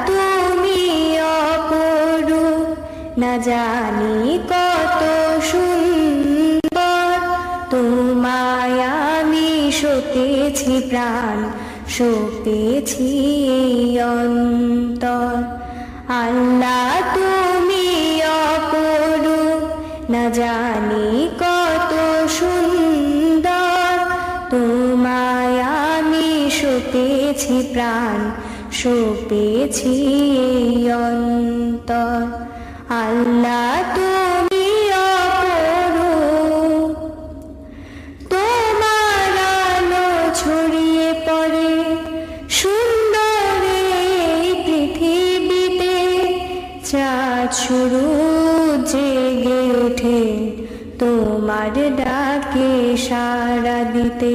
তুমি অপরূপ, না জানি কত সুন্দর। তোমায় আমি সপেছি প্রাণ, সপেছি এই অন্তর। আল্লাহ তুমি অপরূপ, না জানি কত সুন্দর। তোমায় আমি সপেছি প্রাণ, সপেছি এই অন্তর। আল্লাহ তুমি অপরূপ, তোমার আলো ছড়িয়ে পড়ে সুন্দর এই পৃথিবীতে। চাঁদ শুরু জেগে ওঠে তোমার ডাকে সাড়া দিতে।